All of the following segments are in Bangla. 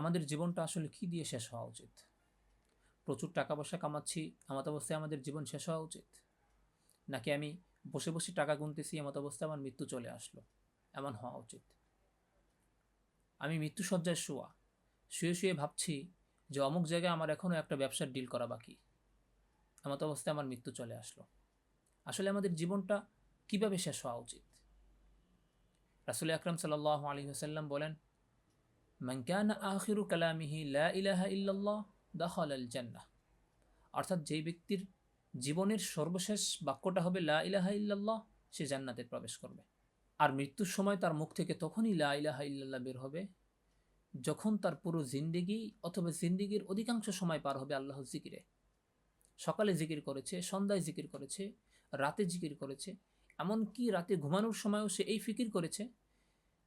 আমাদের জীবনটা আসলে কী দিয়ে শেষ হওয়া উচিত? প্রচুর টাকা পয়সা কামাচ্ছি, এমত অবস্থায় আমাদের জীবন শেষ হওয়া উচিত? নাকি আমি বসে বসে টাকা গুনতেছি, এমত অবস্থায় আমার মৃত্যু চলে আসলো, এমন হওয়া উচিত? আমি মৃত্যুশয্যায় শোয়া, শুয়ে শুয়ে ভাবছি যে অমুক জায়গায় আমার এখনও একটা ব্যবসার ডিল করা বাকি, এমত অবস্থায় আমার মৃত্যু চলে আসলো। আসলে আমাদের জীবনটা কিভাবে শেষ হওয়া উচিত? রাসূল আকরাম সাল্লাল্লাহু আলাইহি ওয়াসাল্লাম বলেন, মান কানা আখিরু কালামিহি লা ইলাহা ইল্লাল্লাহ দাখালাল জান্নাহ। অর্থাৎ যেই ব্যক্তির জীবনের সর্বশেষ বাক্যটা হবে লা ইলাহা ইল্লাল্লাহ, সে জান্নাতে প্রবেশ করবে। আর মৃত্যুর সময় তার মুখ থেকে তখনই লা ইলাহা ইল্লাল্লাহ বের হবে যখন তার পুরো জিন্দেগি অথবা জিন্দেগির অধিকাংশ সময় পার হবে আল্লাহর জিকিরে। সকালে জিকির করেছে, সন্ধ্যায় জিকির করেছে, রাতে জিকির করেছে, এমনকি রাতে ঘুমানোর সময়ও সে এই ফিকির করেছে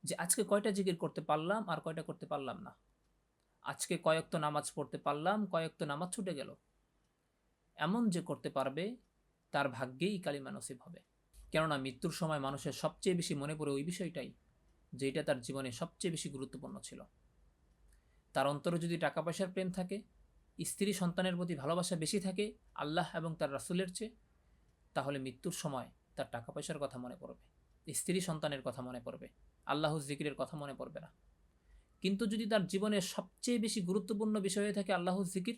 যে আজকে কয়টা জিকির করতে পারলাম আর কয়টা করতে পারলাম না, আজকে কয়েক তো নামাজ পড়তে পারলাম, কয়েক তো নামাজ ছুটে গেল। এমন যে করতে পারবে তার ভাগ্যেই কালিমা নসিব হবে। কেননা মৃত্যুর সময় মানুষের সবচেয়ে বেশি মনে পড়ে ওই বিষয়টাই, যে এটা তার জীবনে সবচেয়ে বেশি গুরুত্বপূর্ণ ছিল। তার অন্তরে যদি টাকা পয়সার প্রেম থাকে, স্ত্রী সন্তানের প্রতি ভালোবাসা বেশি থাকে আল্লাহ এবং তার রাসূলের চেয়ে, তাহলে মৃত্যুর সময় তার টাকা পয়সার কথা মনে পড়বে, স্ত্রী সন্তানের কথা মনে পড়বে, আল্লাহর জিকিরের কথা মনে পড়বে না। কিন্তু যদি তার জীবনের সবচেয়ে বেশি গুরুত্বপূর্ণ বিষয় হয়ে থাকে আল্লাহর জিকির,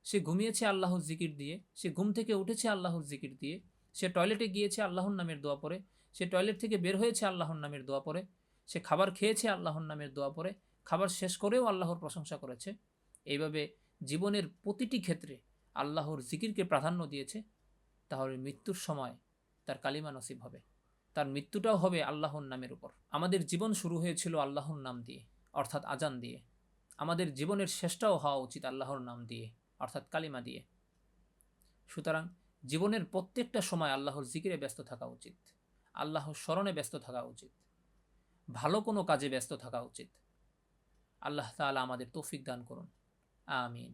সে ঘুমিয়েছে আল্লাহর জিকির দিয়ে, সে ঘুম থেকে উঠেছে আল্লাহর জিকির দিয়ে, সে টয়লেটে গিয়েছে আল্লাহর নামের দোয়া পড়ে, সে টয়লেট থেকে বের হয়েছে আল্লাহর নামের দোয়া পড়ে, সে খাবার খেয়েছে আল্লাহর নামের দোয়া পড়ে, খাবার শেষ করেও আল্লাহর প্রশংসা করেছে, এইভাবে জীবনের প্রতিটি ক্ষেত্রে আল্লাহর জিকিরকে প্রাধান্য দিয়েছে, তাহলে মৃত্যুর সময় তার কালিমা নসিব হবে, তার মৃত্যুটাও হবে আল্লাহর নামের উপর। আমাদের জীবন শুরু হয়েছিল আল্লাহর নাম দিয়ে, অর্থাৎ আজান দিয়ে। আমাদের জীবনের শেষটাও হওয়া উচিত আল্লাহর নাম দিয়ে, অর্থাৎ কালিমা দিয়ে। সুতরাং জীবনের প্রত্যেকটা সময় আল্লাহর জিকিরে ব্যস্ত থাকা উচিত, আল্লাহর স্মরণে ব্যস্ত থাকা উচিত, ভালো কোনো কাজে ব্যস্ত থাকা উচিত। আল্লাহ তাআলা আমাদের তৌফিক দান করুন। আমিন।